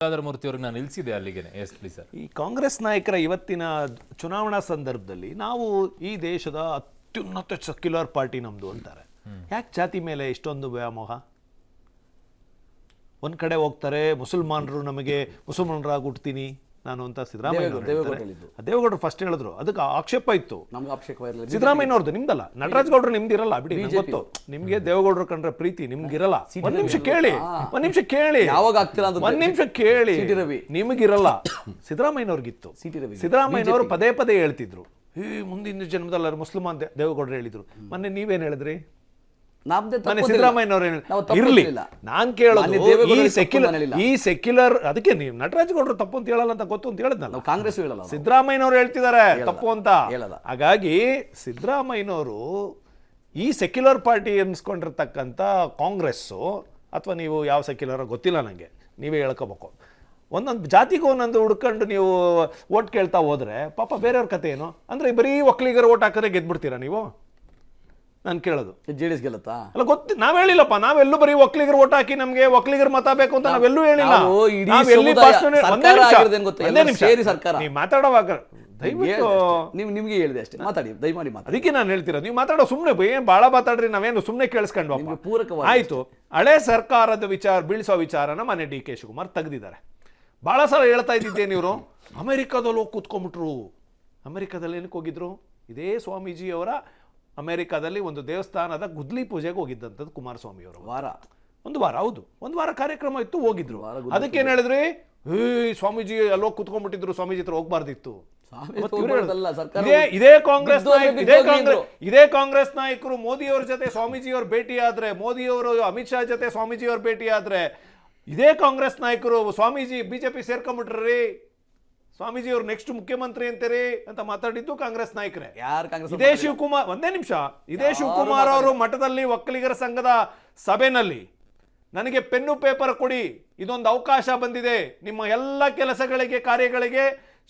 ಮೂರ್ತಿ ಅವ್ರಿಗೆ ನಾನು ನಿಲ್ಲಿಸಿದೆ ಅಲ್ಲಿಗೆ. Yes please sir. ಈ ಕಾಂಗ್ರೆಸ್ ನಾಯಕರ ಇವತ್ತಿನ ಚುನಾವಣಾ ಸಂದರ್ಭದಲ್ಲಿ ನಾವು ಈ ದೇಶದ ಅತ್ಯುನ್ನತ ಸೆಕ್ಯುಲರ್ ಪಾರ್ಟಿ ನಮ್ದು ಅಂತಾರೆ. ಯಾಕೆ ಜಾತಿ ಮೇಲೆ ಇಷ್ಟೊಂದು ವ್ಯಾಮೋಹ? ಒಂದ್ ಕಡೆ ಹೋಗ್ತಾರೆ ಮುಸಲ್ಮಾನರು ನಮಗೆ ಮುಸಲ್ಮಾನರಾಗಿ ಹುಡ್ತೀನಿ ನಾನು ಅಂತ ದೇವೇಗೌಡರು ಫಸ್ಟ್ ಹೇಳಿದ್ರು, ಅದಕ್ಕೆ ಆಕ್ಷೇಪ ಇತ್ತು. ಸಿದ್ದರಾಮಯ್ಯನವ್ರದ್ದು, ನಿಮ್ದಲ್ಲ, ನಟರಾಜ್ ಗೌಡ್ರು ನಿಮ್ದಿರಲ್ಲ ಬಿಡಿ, ಗೊತ್ತು ನಿಮ್ಗೆ ದೇವೇಗೌಡರು ಕಂಡ್ರೆ ಪ್ರೀತಿ ನಿಮ್ಗಿರಲ್ಲ. ಒಂದ್ ನಿಮಿಷ ಕೇಳಿ, ನಿಮಗಿರಲ್ಲ. ಸಿದ್ದರಾಮಯ್ಯನವ್ರಿಗಿತ್ತು. ಸಿದ್ದರಾಮಯ್ಯನವರು ಪದೇ ಪದೇ ಹೇಳ್ತಿದ್ರು, ಈ ಮುಂದಿನ ಜನ್ಮದಲ್ಲ ಮುಸ್ಲಿಮಾನ್ ದೇವೇಗೌಡರು ಹೇಳಿದ್ರು. ಮೊನ್ನೆ ನೀವೇನ್ ಹೇಳಿದ್ರಿ? ಸಿದ್ದರಾಮಯ್ಯನವರು ಇರ್ಲಿ, ನಾನ್ ಕೇಳೋದು ಈ ಸೆಕ್ಯುಲರ್, ಅದಕ್ಕೆ ನೀವು ನಟರಾಜ್ ಗೌಡ್ರು ತಪ್ಪು ಅಂತ ಹೇಳಲ್ಲ ಅಂತ ಗೊತ್ತು ಅಂತ ಹೇಳಿದ್ನಲ್ಲ. ಕಾಂಗ್ರೆಸ್ ಹೇಳಲ್ಲ, ಸಿದ್ದರಾಮಯ್ಯನವರು ಹೇಳ್ತಿದ್ದಾರೆ ತಪ್ಪು ಅಂತ. ಹಾಗಾಗಿ ಸಿದ್ದರಾಮಯ್ಯನವರು ಈ ಸೆಕ್ಯುಲರ್ ಪಾರ್ಟಿ ಅನ್ಸ್ಕೊಂಡಿರ್ತಕ್ಕಂಥ ಕಾಂಗ್ರೆಸ್ಸು, ಅಥವಾ ನೀವು ಯಾವ ಸೆಕ್ಯುಲರ್ ಗೊತ್ತಿಲ್ಲ ನಂಗೆ, ನೀವೇ ಹೇಳ್ಕೋಬೇಕು. ಒಂದೊಂದು ಜಾತಿಗೂ ಒಂದೊಂದು ಹುಡ್ಕೊಂಡು ನೀವು ಓಟ್ ಕೇಳ್ತಾ ಹೋದ್ರೆ ಪಾಪ ಬೇರೆಯವ್ರ ಕತೆ ಏನು? ಅಂದ್ರೆ ಬರೀ ಒಕ್ಕಲಿಗರು ಓಟ್ ಹಾಕಿದ್ರೆ ಗೆದ್ಬಿಡ್ತೀರಾ ನೀವು? ನಾನು ಕೇಳೋದು ಜೆಡಿಎಸ್ ಗೆಲ್ಲುತ್ತಾ? ಅಲ್ಲ, ಗೊತ್ತು, ನಾವ್ ಹೇಳಿಲ್ಲಪ್ಪ, ನಾವೆಲ್ಲೂ ಬರೀ ಒಕ್ಕಲಿಗರು ಓಟ್ ಹಾಕಿ ನಮ್ಗೆ ಒಕ್ಕಲಿಗರು ಮತ ಬೇಕು ಅಂತ ನಾವೆಲ್ಲೂ ಹೇಳಿಲ್ಲ. ನೀವು ಮಾತಾಡುವಾಗ ದಯವಿಟ್ಟು ನಿಮ್ಗೆ ಹೇಳಿದೆ ಅಷ್ಟೇ, ಮಾತಾಡಿ, ದಯಮಾಡಿ ಮಾತಾಡಿ. ಅದಕ್ಕೆ ನಾನು ಹೇಳ್ತಿರೋದು, ನೀವು ಮಾತಾಡೋ ಸುಮ್ಮನೆ ಏನ್ ಬಾಳ ಮಾತಾಡ್ರಿ, ನಾವೇನು ಸುಮ್ಮನೆ ಕೇಳಿಸ್ಕೊಂಡು ಪೂರಕವಾಗಿ ಆಯ್ತು. ಹಳೆ ಸರ್ಕಾರದ ಬೀಳಿಸೋ ವಿಚಾರನ ಮನೆ ಡಿ ಕೆ ಶಿವಕುಮಾರ್ ತೆಗೆದಿದ್ದಾರೆ. ಬಹಳ ಸಲ ಹೇಳ್ತಾ ಇದ್ದಿದ್ದೇನೆ, ಇವರು ಅಮೆರಿಕಾದಲ್ಲಿ ಹೋಗಿ ಕೂತ್ಕೊಂಡ್ಬಿಟ್ರು. ಅಮೆರಿಕಾದಲ್ಲಿ ಏನಕ್ಕೆ ಹೋಗಿದ್ರು? ಇದೇ ಸ್ವಾಮೀಜಿ ಅವರ ಅಮೆರಿಕಾದಲ್ಲಿ ಒಂದು ದೇವಸ್ಥಾನದ ಗುದ್ಲಿ ಪೂಜೆಗೆ ಹೋಗಿದ್ದಂಥದ್ದು ಕುಮಾರಸ್ವಾಮಿ ಅವರು. ಒಂದು ವಾರ, ಹೌದು, ಒಂದು ವಾರ ಕಾರ್ಯಕ್ರಮ ಇತ್ತು, ಹೋಗಿದ್ರು. ಅದಕ್ಕೇನ್ ಹೇಳಿದ್ರಿ? ಸ್ವಾಮೀಜಿ ಅಲ್ಲೋಗಿ ಕುತ್ಕೊಂಡ್ಬಿಟ್ಟಿದ್ರು, ಸ್ವಾಮೀಜಿ ಹತ್ರ ಹೋಗ್ಬಾರ್ದಿತ್ತು. ಇದೇ ಕಾಂಗ್ರೆಸ್ ನಾಯಕರು ಮೋದಿಯವ್ರ ಜೊತೆ ಸ್ವಾಮೀಜಿಯವ್ರ ಭೇಟಿ ಆದ್ರೆ, ಮೋದಿಯವರು ಅಮಿತ್ ಶಾ ಜೊತೆ ಸ್ವಾಮೀಜಿಯವ್ರ ಭೇಟಿ ಆದ್ರೆ, ಇದೇ ಕಾಂಗ್ರೆಸ್ ನಾಯಕರು ಸ್ವಾಮೀಜಿ ಬಿಜೆಪಿ ಸೇರ್ಕೊಂಡ್ಬಿಟ್ರಿ, ಸ್ವಾಮೀಜಿಯವ್ರು ನೆಕ್ಸ್ಟ್ ಮುಖ್ಯಮಂತ್ರಿ ಅಂತೀರಿ ಅಂತ ಮಾತಾಡಿದ್ದು ಕಾಂಗ್ರೆಸ್ ನಾಯಕರೇ. ಇದೇ ಶಿವಕುಮಾರ್, ಒಂದೇ ನಿಮಿಷ, ಇದೇ ಶಿವಕುಮಾರ್ ಅವರು ಮಠದಲ್ಲಿ ಒಕ್ಕಲಿಗರ ಸಂಘದ ಸಭೆನಲ್ಲಿ ನನಗೆ ಪೆನ್ನು ಪೇಪರ್ ಕೊಡಿ, ಇದೊಂದು ಅವಕಾಶ ಬಂದಿದೆ, ನಿಮ್ಮ ಎಲ್ಲ ಕೆಲಸಗಳಿಗೆ ಕಾರ್ಯಗಳಿಗೆ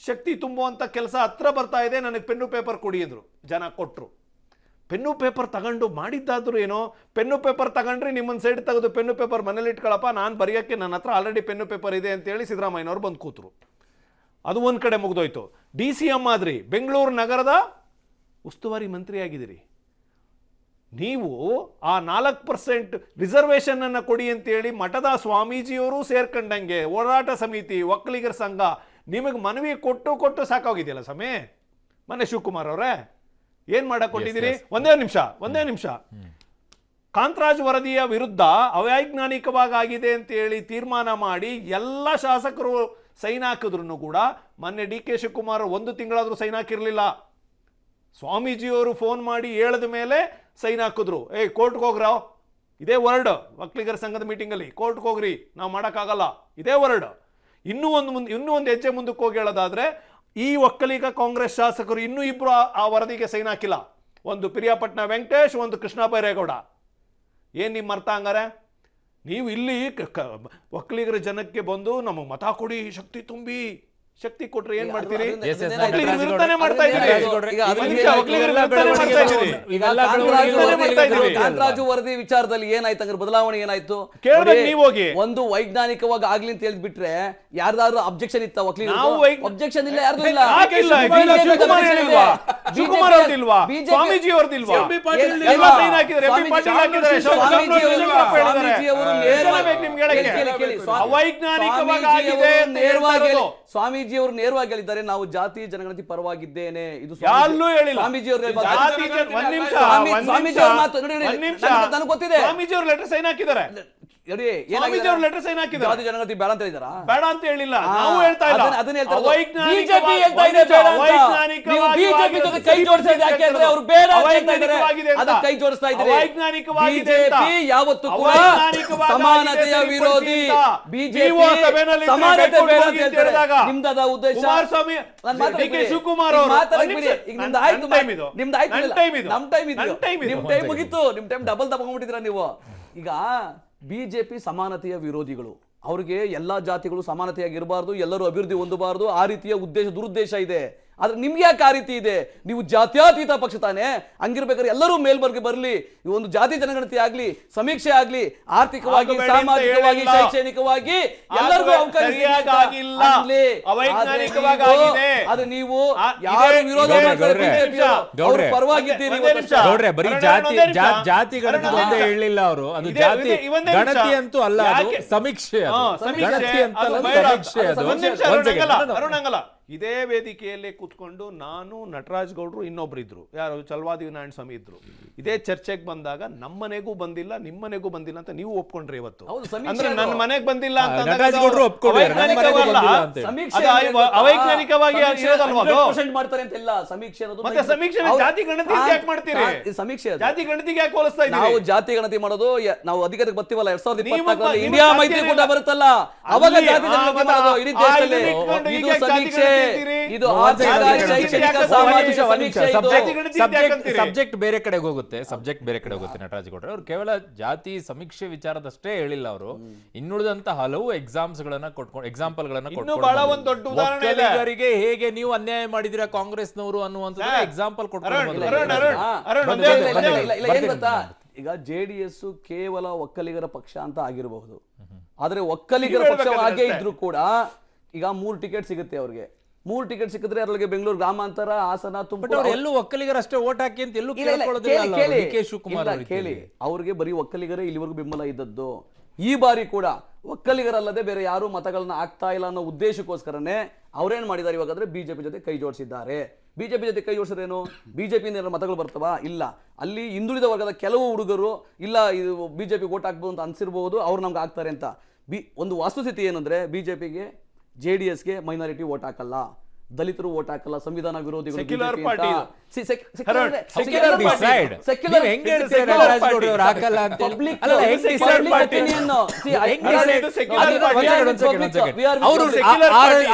ಶಕ್ತಿ ತುಂಬುವಂತ ಕೆಲಸ ಹತ್ರ ಬರ್ತಾ ಇದೆ, ನನಗೆ ಪೆನ್ನು ಪೇಪರ್ ಕೊಡಿ ಅಂದ್ರು. ಜನ ಕೊಟ್ರು. ಪೆನ್ನು ಪೇಪರ್ ತಗೊಂಡು ಮಾಡಿದ್ದಾದ್ರು ಏನೋ, ಪೆನ್ನು ಪೇಪರ್ ತಗೊಂಡ್ರಿ, ನಿಮ್ಮನ್ನ ಸೈಡ್ ತೆಗೆದು ಪೆನ್ನು ಪೇಪರ್ ಮನೇಲಿ ಇಟ್ಕೊಳಪ್ಪ, ನಾನು ಬರೆಯೋಕ್ಕೆ ನನ್ನ ಹತ್ರ ಆಲ್ರೆಡಿ ಪೆನ್ನು ಪೇಪರ್ ಇದೆ ಅಂತೇಳಿ ಸಿದ್ದರಾಮಯ್ಯನವ್ರು ಬಂದು ಕೂತರು. ಅದು ಒಂದ್ ಕಡೆ ಮುಗ್ದೋಯ್ತು. DCM ಆದ್ರಿ, ಬೆಂಗಳೂರು ನಗರದ ಉಸ್ತುವಾರಿ ಮಂತ್ರಿ ಆಗಿದ್ದೀರಿ. ನೀವು ಆ 4% ರಿಸರ್ವೇಶನ್ ಅನ್ನ ಕೊಡಿ ಅಂತೇಳಿ ಮಠದ ಸ್ವಾಮೀಜಿಯವರು ಸೇರ್ಕೊಂಡಂಗೆ ಹೋರಾಟ ಸಮಿತಿ, ಒಕ್ಕಲಿಗರ ಸಂಘ ನಿಮಗೆ ಮನವಿ ಕೊಟ್ಟು ಸಾಕಾಗಿದೆಯಲ್ಲ ಸಮೇ. ಮೊನ್ನೆ ಶಿವಕುಮಾರ್ ಅವರೇ ಏನ್ ಮಾಡಕ್ ಕೊಟ್ಟಿದ್ದೀರಿ? ಒಂದೇ ನಿಮಿಷ ಕಾಂತರಾಜ್ ವರದಿಯ ವಿರುದ್ಧ ಅವೈಜ್ಞಾನಿಕವಾಗಿ ಆಗಿದೆ ಅಂತ ಹೇಳಿ ತೀರ್ಮಾನ ಮಾಡಿ ಎಲ್ಲ ಶಾಸಕರು ಸೈನ್ ಹಾಕಿದ್ರು ಕೂಡ ಮೊನ್ನೆ ಡಿ ಕೆ ಶಿವಕುಮಾರ್ 1 ತಿಂಗಳಾದ್ರೂ ಸೈನ್ ಹಾಕಿರ್ಲಿಲ್ಲ. ಸ್ವಾಮೀಜಿಯವರು ಫೋನ್ ಮಾಡಿ ಹೇಳಿದ ಮೇಲೆ ಸೈನ್ ಹಾಕಿದ್ರು. ಕೋರ್ಟ್ಗೆ ಹೋಗ್ರಾವ್, ಇದೇ ವರ್ಡ್ ಒಕ್ಕಲಿಗರ ಸಂಘದ ಮೀಟಿಂಗ್ ಅಲ್ಲಿ, ಕೋರ್ಟ್ಗೆ ಹೋಗ್ರಿ, ನಾವು ಮಾಡೋಕ್ಕಾಗಲ್ಲ, ಇದೇ ವರ್ಡ್. ಇನ್ನೂ ಒಂದು ಹೆಜ್ಜೆ ಮುಂದಕ್ಕೆ ಹೋಗಿ ಹೇಳೋದಾದ್ರೆ, ಈ ಒಕ್ಕಲಿಗ ಕಾಂಗ್ರೆಸ್ ಶಾಸಕರು ಇನ್ನೂ ಇಬ್ರು ಆ ವರದಿಗೆ ಸೈನ್ ಹಾಕಿಲ್ಲ. ಒಂದು ಪಿರಿಯಾಪಟ್ಟಣ ವೆಂಕಟೇಶ್, ಒಂದು ಕೃಷ್ಣ ಬೈರೇಗೌಡ. ಏನ್ ನಿಮ್ ಅರ್ಥ ಹಂಗಾರೆ? ನೀವು ಇಲ್ಲಿ ಒಕ್ಕಲಿಗರ ಜನಕ್ಕೆ ಬಂದು ನಮಗೆ ಮತ ಕೊಡಿ, ಶಕ್ತಿ ತುಂಬಿ, ಶಕ್ತಿ ಕೊಟ್ರೆ ಏನ್ ಮಾಡ್ತೀರಿ? ಕಾಂತರಾಜು ವರದಿ ವಿಚಾರದಲ್ಲಿ ಏನಾಯ್ತು ಹಂಗಾರೆ? ಬದಲಾವಣೆ ಏನಾಯ್ತು? ಒಂದು ವೈಜ್ಞಾನಿಕವಾಗಿ ಆಗ್ಲಿ ಅಂತ ಹೇಳ್ಬಿಟ್ರೆ ಯಾರ್ದಾದ್ರು ಅಬ್ಜೆಕ್ಷನ್ ಇತ್ತ? ಒಕ್ಕಲಿಗರು ಅಬ್ಜೆಕ್ಷನ್ ಇಲ್ಲ, ಯಾರ್ದು ಇಲ್ಲ. ಸ್ವಾಮೀಜಿ ಅವರು ನೇರವಾಗಿ ಹೇಳಿದ್ದಾರೆ, ನಾವು ಜಾತಿ ಜನಗಣತಿ ಪರವಾಗಿದ್ದೇನೆ. ಇದು ಸ್ವಾಮೀಜಿ ಅವರು ನನಗೆ ಗೊತ್ತಿದೆ. ಸ್ವಾಮೀಜಿ ಅವರು ಲೆಟರ್ ಸೈನ್ ಹಾಕಿದ್ದಾರೆ. ಜಾತಿ ಜನಗಣತಿ ಬೇಡ ಅಂತ ಹೇಳಿದಾರ? ಬೇಡ ಅಂತ ಹೇಳಿಲ್ಲ, ನಾವು ಹೇಳ್ತಾ ಇಲ್ಲ. ಅದನ್ನ ಹೇಳ್ತಾರೆ ಬಿಜೆಪಿ ಹೇಳ್ತಾ ಇದೆ ಬೇಡ ಅಂತ. ನೀವು ಬಿಜೆಪಿ ಜೊತೆ ಕೈ ಜೋಡಿಸ್ತಾ ಇದ್ದಾರೆ, ಯಾಕೆಂದ್ರೆ ಅವರು ಬೇಡ ಅಂತ ಇದ್ದಾರೆ, ಅದಕ್ಕೆ ಕೈ ಜೋಡಿಸ್ತಾ ಇದ್ದಾರೆ. ಬಿಜೆಪಿ ಯಾವತ್ತೂ ಕೂಡ ಸಮಾನತೆಯ ವಿರೋಧಿ. ಬಿಜೆಪಿ ಸಮಾನತೆ ಬೇಡ ಅಂತ ಹೇಳ್ತಾರೆ. ನಿಮ್ದಾದ ಉದ್ದೇಶ ಶಿವಕುಮಾರ್ ಅವರು ನಿಮ್ದು ಆಯ್ತು, ನಮ್ ಟೈಮ್ ನಿಮ್ ಟೈಮ್ ಮುಗಿತು, ನಿಮ್ ಟೈಮ್ ಡಬಲ್ ತಗೊಂಡ್ಬಿಟ್ಟಿದ್ರ ನೀವು. ಈಗ ಬಿಜೆಪಿ ಸಮಾನತೆಯ ವಿರೋಧಿಗಳು, ಅವ್ರಿಗೆ ಎಲ್ಲಾ ಜಾತಿಗಳು ಸಮಾನತೆಯಾಗಿರಬಾರ್ದು, ಎಲ್ಲರೂ ಅಭಿವೃದ್ಧಿ ಹೊಂದಬಾರದು, ಆ ರೀತಿಯ ಉದ್ದೇಶ ದುರುದ್ದೇಶ ಇದೆ. ಆದ್ರೆ ನಿಮ್ಗೆ ಯಾಕೆ ಆ ರೀತಿ ಇದೆ? ನೀವು ಜಾತ್ಯತೀತ ಪಕ್ಷ ತಾನೆ, ಹಂಗಿರ್ಬೇಕಾದ್ರೆ ಎಲ್ಲರೂ ಮೇಲ್ವರ್ಗ ಬರಲಿ, ಈ ಒಂದು ಜಾತಿ ಜನಗಣತಿ ಆಗ್ಲಿ, ಸಮೀಕ್ಷೆ ಆಗ್ಲಿ, ಆರ್ಥಿಕವಾಗಿ, ಸಾಮಾಜಿಕವಾಗಿ, ಶೈಕ್ಷಣಿಕವಾಗಿ ಎಲ್ಲರಿಗೂ ಅವಕಾಶ ಆದ್ರೆ ನೀವು ಯಾರು ವಿರೋಧ ಅವ್ರ ಪರವಾಗಿದ್ದೀರಿ. ಗೌಡ್ರೆ, ಬರೀ ಜಾತಿ ಗಣತಿ ಒಂದೇ ಹೇಳಲಿಲ್ಲ ಅವರು. ಅದು ಜಾತಿ ಗಣತಿ ಅಂತೂ ಅಲ್ಲ, ಅದು ಸಮೀಕ್ಷೆ. ಅರುಣಂಗಲ ಇದೇ ವೇದಿಕೆಯಲ್ಲೇ ಕೂತ್ಕೊಂಡು ನಾನು, ನಟರಾಜ್ ಗೌಡ್ರು, ಇನ್ನೊಬ್ರಿದ್ರು, ಯಾರು ಚಲವಾದಿ ವಿನಾರಾಯಣ ಸ್ವಾಮಿ ಇದ್ರು. ಇದೇ ಚರ್ಚೆಗೆ ಬಂದಾಗ ನಮ್ಮನೆಗೂ ಬಂದಿಲ್ಲ, ನಿಮ್ಮನೆಗೂ ಬಂದಿಲ್ಲ ಅಂತ ನೀವು ಒಪ್ಕೊಂಡ್ರಿ ಇವತ್ತು. ಅಂದ್ರೆ ನನ್ನ ಮನೆಗೆ ಬಂದಿಲ್ಲ ಅಂತ ಅವೈಜ್ಞಾನಿಕವಾಗಿ ಮಾಡ್ತಾರೆ ಅಂತೆಲ್ಲ. ಸಮೀಕ್ಷೆ ಮತ್ತೆ ಸಮೀಕ್ಷೆ ಜಾತಿ ಗಣತಿ ಯಾಕೆ ಮಾಡ್ತೀರಿ? ಸಮೀಕ್ಷೆ ಜಾತಿ ಗಣತಿಗೆ ಯಾಕೆ ಹೋಲಿಸ್ತಾ ಇದ್ದೀವಿ? ನಾವು ಜಾತಿ ಗಣತಿ ಮಾಡೋದು ನಾವು ಅಧಿಕಾರಕ್ಕೆ ಬರ್ತೀವಲ್ಲ 2024 ಇಂಡಿಯಾ ಮೈತ್ರಿಕೂಟ ಬರುತ್ತಲ್ಲ, ಅವಾಗ ಜಾತಿ ಗಣತಿ ಮಾಡೋದು ಇಡೀ ದೇಶದಲ್ಲಿ. ಇದು ಸಮೀಕ್ಷೆ, ಇದು ಶೈಕ್ಷಣಿಕ ಸಾಮಾಜಿಕ ಸಮೀಕ್ಷೆ. ಸಬ್ಜೆಕ್ಟ್ ಬೇರೆ ಕಡೆಗೆ ಹೋಗುತ್ತೆ, ನಟರಾಜ್ ಗೌಡ್ರೆ ಅವರು ಕೇವಲ ಜಾತಿ ಸಮೀಕ್ಷೆ ವಿಚಾರದಷ್ಟೇ ಹೇಳಿಲ್ಲ ಅವರು. ಇನ್ನುಳಿದಂತ ಹಲವು ಎಕ್ಸಾಂಪಲ್ ಗಳನ್ನ ಒಕ್ಕಲಿಗರಿಗೆ ಹೇಗೆ ನೀವು ಅನ್ಯಾಯ ಮಾಡಿದಿರಾ ಕಾಂಗ್ರೆಸ್ನವರು ಅನ್ನುವಂಥದ್ದು ಎಕ್ಸಾಂಪಲ್ ಕೊಡ್ಕೊಂಡು. ಈಗ ಜೆಡಿಎಸ್ ಕೇವಲ ಒಕ್ಕಲಿಗರ ಪಕ್ಷ ಅಂತ ಆಗಿರಬಹುದು, ಆದ್ರೆ ಒಕ್ಕಲಿಗರ ಪಕ್ಷ ಹಾಗೆ ಇದ್ರು ಕೂಡ ಈಗ 3 ಟಿಕೆಟ್ ಸಿಗುತ್ತೆ ಅವ್ರಿಗೆ. 3 ಟಿಕೆಟ್ ಸಿಕ್ಕಿದ್ರೆ ಅದ್ರೊಳಗೆ ಬೆಂಗಳೂರು ಗ್ರಾಮಾಂತರ, ಹಾಸನ, ತುಮಕೂರು ಎಲ್ಲೂ ಒಕ್ಕಲಿಗರಷ್ಟೇ ಓಟ್ ಹಾಕಿ ಅಂತ ಎಲ್ಲೂ ಕೇಳಿ. ಅವ್ರಿಗೆ ಬರೀ ಒಕ್ಕಲಿಗರೇ ಇಲ್ಲಿವರೆಗೂ ಬೆಂಬಲ ಇದ್ದದ್ದು. ಈ ಬಾರಿ ಕೂಡ ಒಕ್ಕಲಿಗರಲ್ಲದೆ ಬೇರೆ ಯಾರು ಮತಗಳನ್ನ ಹಾಕ್ತಾ ಇಲ್ಲ ಅನ್ನೋ ಉದ್ದೇಶಕ್ಕೋಸ್ಕರನೇ ಅವ್ರೇನ್ ಮಾಡಿದ್ದಾರೆ ಇವಾಗಾದ್ರೆ ಬಿಜೆಪಿ ಜೊತೆ ಕೈ ಜೋಡಿಸಿದ್ದಾರೆ. ಬಿಜೆಪಿ ಜೊತೆ ಕೈ ಜೋಡಿಸಿದ್ರೇನು? ಬಿಜೆಪಿಯಿಂದ ಮತಗಳು ಬರ್ತವಾ? ಇಲ್ಲ. ಅಲ್ಲಿ ಹಿಂದುಳಿದ ವರ್ಗದ ಕೆಲವು ಹುಡುಗರು ಇಲ್ಲ ಇದು ಬಿಜೆಪಿ ಓಟ್ ಹಾಕ್ಬೋದು ಅಂತ ಅನ್ಸಿರ್ಬಹುದು, ಅವ್ರು ನಮ್ಗೆ ಹಾಕ್ತಾರೆ ಅಂತ. ಒಂದು ವಾಸ್ತುಸ್ಥಿತಿ ಏನಂದ್ರೆ ಬಿಜೆಪಿಗೆ, ಜೆಡಿಎಸ್ಗೆ ಮೈನಾರಿಟಿ ಓಟ್ ಹಾಕಲ್ಲ, ದಲಿತರು ಓಟ್ ಹಾಕಲ್ಲ, ಸಂವಿಧಾನ ವಿರೋಧಿಗಳು.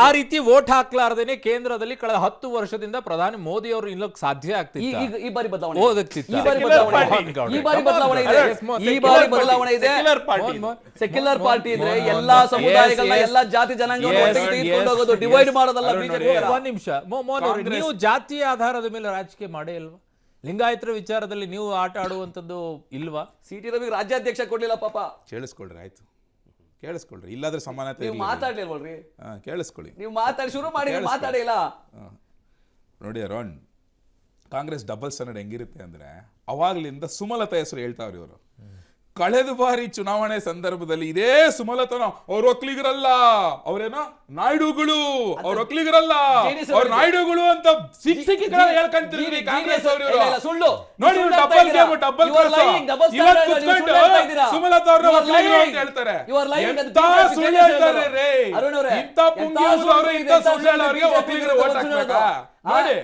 ಆ ರೀತಿ ವೋಟ್ ಹಾಕ್ಲಾರ್ದೇನೆ ಕೇಂದ್ರದಲ್ಲಿ ಕಳೆದ 10 ವರ್ಷದಿಂದ ಪ್ರಧಾನಿ ಮೋದಿ ಅವರು ಇಲ್ಲೋಕ್ ಸಾಧ್ಯ ಆಗ್ತಿತ್ತು. ಈ ಬಾರಿ ಬದಲಾವಣೆ ಇದೆ. ಸೆಕ್ಯುಲರ್ ಪಾರ್ಟಿ ಇದ್ರೆ ಎಲ್ಲಾ ಸಮುದಾಯಗಳನ್ನ, ಎಲ್ಲಾ ಜಾತಿ ಜನಾಂಗ ಡಿವೈಡ್ ಮಾಡೋದಲ್ಲ ಬಿಜೆಪಿ. ಒಂದ್ ನಿಮಿಷ, ನೀವು ಜಾತಿಯ ಆಧಾರದ ಮೇಲೆ ರಾಜಕೀಯ ಮಾಡೇ ಇಲ್ವಾ? ಲಿಂಗಾಯತರ ವಿಚಾರದಲ್ಲಿ ನೀವು ಆಟ ಆಡುವಂತದ್ದು ಇಲ್ವಾ? ಸಿಟಿ ರವಿ ರಾಜ್ಯಾಧ್ಯಕ್ಷ ಕೊಡ್ಲಿಲ್ಲ ಪಾಪ. ಕೇಳಿಸ್ಕೊಳ್ರಿ, ಆಯ್ತು ಕೇಳಿಸ್ಕೊಳ್ರಿ. ಇಲ್ಲಾದ್ರೆ ಸಮಾನತೆ ನೀವು ಮಾತಾಡ್ಲಿಲ್ವಲ್ರಿ? ಕೇಳಿಸ್ಕೊಳ್ಳಿ. ನೀವು ಮಾತಾಡಿ ಶುರು ಮಾಡಿ, ಮಾತಾಡಿಲ್ಲ. ನೋಡಿ ಅರುಣ್, ಕಾಂಗ್ರೆಸ್ ಡಬಲ್ ಸ್ಟ್ಯಾಂಡರ್ಡ್ ಹೆಂಗಿರುತ್ತೆ ಅಂದ್ರೆ, ಅವಾಗ್ಲಿಂದ ಸುಮಲತಾ ಹೆಸರು ಹೇಳ್ತಾವ್ರಿ ಇವರು. ಕಳೆದ ಬಾರಿ ಚುನಾವಣೆ ಸಂದರ್ಭದಲ್ಲಿ ಇದೇ ಸುಮಲತನ ಅವ್ರು ಒಕ್ಕಲಿಗರಲ್ಲ, ಅವ್ರೇನೋ ನಾಯ್ಡುಗಳು, ಅವ್ರ ಒಕ್ಕಲಿಗರಲ್ಲ, ಅವ್ರ ನಾಯ್ಡುಗಳು ಅಂತ ಹೇಳ್ಕೊಂತಿರ್ತೀವಿ ಕಾಂಗ್ರೆಸ್ ಅವರು. ನೋಡಿ ಡಬಲ್ ಗೇಮ್, ಡಬಲ್ ಸುಮಲತಾ ಅವ್ರನ್ನ ಒಕ್ಕಲಿಗರು ಅಂತ ಹೇಳ್ತಾರೆ. ಎಂತ ಸುಳ್ಳು ಹೇಳ್ತಾರೆ ರೇ, ಇಂಥ ಪುಂಗಿಯವರು ಅವರು, ಇಂಥ ಸುಳ್ಳು ಹೇಳೋರಿಗೆ ಒಕ್ಕಲಿಗರು ಓಟ್ ಹಾಕ್ಬೇಕಾ? ನೋಡಿ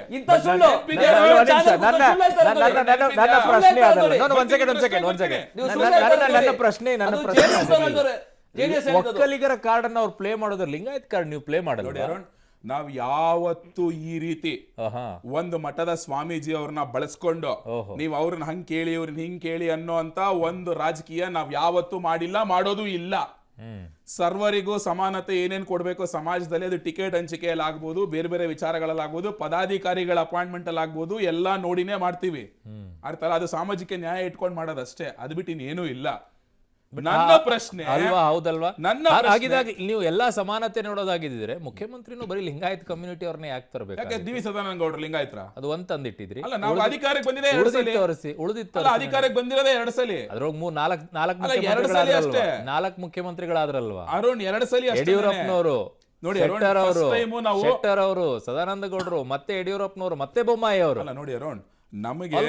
ಒಕ್ಕಲಿಗರ ಕಾರ್ಡ್ ಅನ್ನ ಅವ್ರು ಪ್ಲೇ ಮಾಡೋದ್ರ, ಲಿಂಗಾಯತ್ ಕಾರ್ಡ್ ನೀವು ಪ್ಲೇ ಮಾಡಲ್ಲ. ನಾವ್ ಯಾವತ್ತು ಈ ರೀತಿ ಒಂದು ಮಠದ ಸ್ವಾಮೀಜಿ ಅವ್ರನ್ನ ಬಳಸ್ಕೊಂಡು ನೀವ್ ಅವ್ರನ್ನ ಹಂಗ್ ಕೇಳಿ ಇವ್ರನ್ನ ಹಿಂಗ್ ಕೇಳಿ ಅನ್ನೋ ಅಂತ ಒಂದು ರಾಜಕೀಯ ನಾವ್ ಯಾವತ್ತು ಮಾಡಿಲ್ಲ, ಮಾಡೋದು ಇಲ್ಲ. ಸರ್ವರಿಗೂ ಸಮಾನತೆ ಏನೇನ್ ಕೊಡ್ಬೇಕು ಸಮಾಜದಲ್ಲಿ, ಅದು ಟಿಕೆಟ್ ಹಂಚಿಕೆಯಲ್ಲಿ ಆಗ್ಬೋದು, ಬೇರೆ ಬೇರೆ ವಿಚಾರಗಳಲ್ಲಾಗ್ಬೋದು, ಪದಾಧಿಕಾರಿಗಳ ಅಪಾಯಿಂಟ್ಮೆಂಟ್ ಅಲ್ಲಿ ಆಗ್ಬೋದು, ಎಲ್ಲಾ ನೋಡಿನೇ ಮಾಡ್ತೀವಿ. ಅರ್ಥ ಅಲ್ಲ, ಅದು ಸಾಮಾಜಿಕ ನ್ಯಾಯ ಇಟ್ಕೊಂಡು ಮಾಡೋದಷ್ಟೇ, ಅದು ಬಿಟ್ಟು ಇನ್ನೇನು ಇಲ್ಲ. ನನ್ನ ಪ್ರಶ್ನೆ ಅಲ್ವಾ? ಹೌದಲ್ವಾ? ಹಾಗಿದಾಗ ನೀವು ಎಲ್ಲಾ ಸಮಾನತೆ ನೋಡೋದಾಗಿದ್ರೆ ಮುಖ್ಯಮಂತ್ರಿನೂ ಬರೀ ಲಿಂಗಾಯತ್ ಕಮ್ಯುನಿಟಿ ಅವ್ರನ್ನ ಯಾಕೆ ತರಬೇಕು? ಯಾಕೆ ಡಿ ವಿ ಸದಾನಂದ ಗೌಡ್ರು ಲಿಂಗಾಯತ್ರ? ಅದು ಒಂದ್ ತಂದಿಟ್ಟಿದ್ರಿ. ಅಲ್ಲ, ನಾವು ಅಧಿಕಾರಕ್ಕೆ ಬಂದಿದೆ ಉಳಿದಿತ್ತು, ಅಧಿಕಾರಕ್ಕೆ ಬಂದಿರೋದೇ 2 ಸಲ. ಅದ್ರಾಗ 4 ಮುಖ್ಯಮಂತ್ರಿಗಳಾದ್ರಲ್ವಾ ಅರುಣ್? 2 ಸಲ ಯಡಿಯೂರಪ್ಪನವರು, ನೋಡಿ ಶೆಟ್ಟರ್ ಅವರು, ಸದಾನಂದ ಗೌಡರು, ಮತ್ತೆ ಯಡಿಯೂರಪ್ಪನವರು, ಮತ್ತೆ ಬೊಮ್ಮಾಯಿ ಅವರು. ನೋಡಿ ಅರುಣ್, ನಮಗೆ 5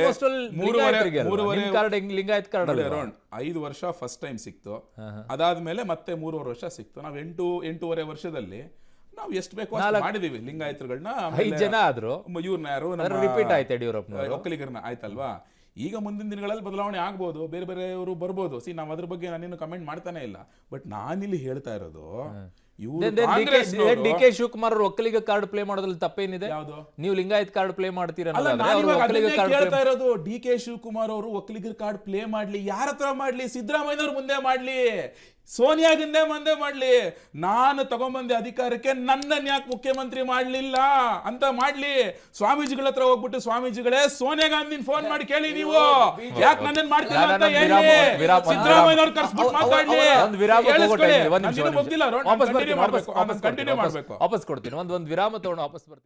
ವರ್ಷ ಫಸ್ಟ್ ಟೈಮ್ ಸಿಕ್ತು, ಅದಾದ್ಮೇಲೆ ಮತ್ತೆ 3.5 ವರ್ಷ ಸಿಕ್ತು. ನಾವ್ 8.5 ವರ್ಷದಲ್ಲಿ ನಾವ್ ಎಷ್ಟು ಬೇಕು ಮಾಡಿದೀವಿ ಲಿಂಗಾಯತರುಗಳನ್ನ. 5 ಜನ ಆದ್ರು, ಇವ್ರನ್ನ ಯಾರು ರಿಪೀಟ್ ಆಯ್ತು ಯಡಿಯೂರಪ್ಪ ಒಕ್ಕಲಿಗರನ್ನ, ಆಯ್ತಲ್ವಾ? ಈಗ ಮುಂದಿನ ದಿನಗಳಲ್ಲಿ ಬದಲಾವಣೆ ಆಗ್ಬೋದು, ಬೇರೆ ಬೇರೆಯವರು ಬರ್ಬೋದು. ನಾವ್ ಅದ್ರ ಬಗ್ಗೆ ನಾನೇನು ಕಮೆಂಟ್ ಮಾಡ್ತಾನೆ ಇಲ್ಲ. ಬಟ್ ನಾನಿಲ್ಲಿ ಹೇಳ್ತಾ ಇರೋದು, ಡಿ ಕೆ ಶಿವಕುಮಾರ್ ಅವರು ಒಕ್ಕಲಿಗ ಕಾರ್ಡ್ ಪ್ಲೇ ಮಾಡೋದ್ರಲ್ಲಿ ತಪ್ಪೇನಿದೆ? ನೀವು ಲಿಂಗಾಯತ್ ಕಾರ್ಡ್ ಪ್ಲೇ ಮಾಡ್ತೀರಾ? ಹೇಳ್ತಾ ಇರೋದು ಡಿ ಕೆ ಶಿವಕುಮಾರ್ ಅವರು ಒಕ್ಕಲಿಗರ ಕಾರ್ಡ್ ಪ್ಲೇ ಮಾಡ್ಲಿ, ಯಾರ ಹತ್ರ ಮಾಡ್ಲಿ? ಸಿದ್ದರಾಮಯ್ಯನವ್ರ ಮುಂದೆ ಮಾಡ್ಲಿ. ಸೋನಿಯಾಗಿಂದೇ ಮಂದೆ ಮಾಡ್ಲಿ, ನಾನು ತಗೊಂಬಂದೆ ಅಧಿಕಾರಕ್ಕೆ ನನ್ನನ್ನು ಯಾಕೆ ಮುಖ್ಯಮಂತ್ರಿ ಮಾಡ್ಲಿಲ್ಲ ಅಂತ ಮಾಡ್ಲಿ. ಸ್ವಾಮೀಜಿಗಳ ಹತ್ರ ಹೋಗ್ಬಿಟ್ಟು ಸ್ವಾಮೀಜಿಗಳೇ ಸೋನಿಯಾ ಗಾಂಧಿನ ಫೋನ್ ಮಾಡಿ ಕೇಳಿ, ನೀವು ಯಾಕೆ ನನ್ನನ್ನು ಮಾಡ್ತಿಲ್ಲ ಅಂತ ಹೇಳಿ. ಸಿದ್ದರಾಮಯ್ಯ ಅವ್ರು ಕರ್ಸ್ಬಿಟ್ಟು ಮಾತಾಡ್ಲಿ, ವಾಪಸ್ ಗೊತ್ತಿಲ್ಲ. ಕೊಡ್ತೀನಿ, ಒಂದು ವಿರಾಮ ತಗೊಂಡು ವಾಪಸ್ ಬರ್ತೀನಿ.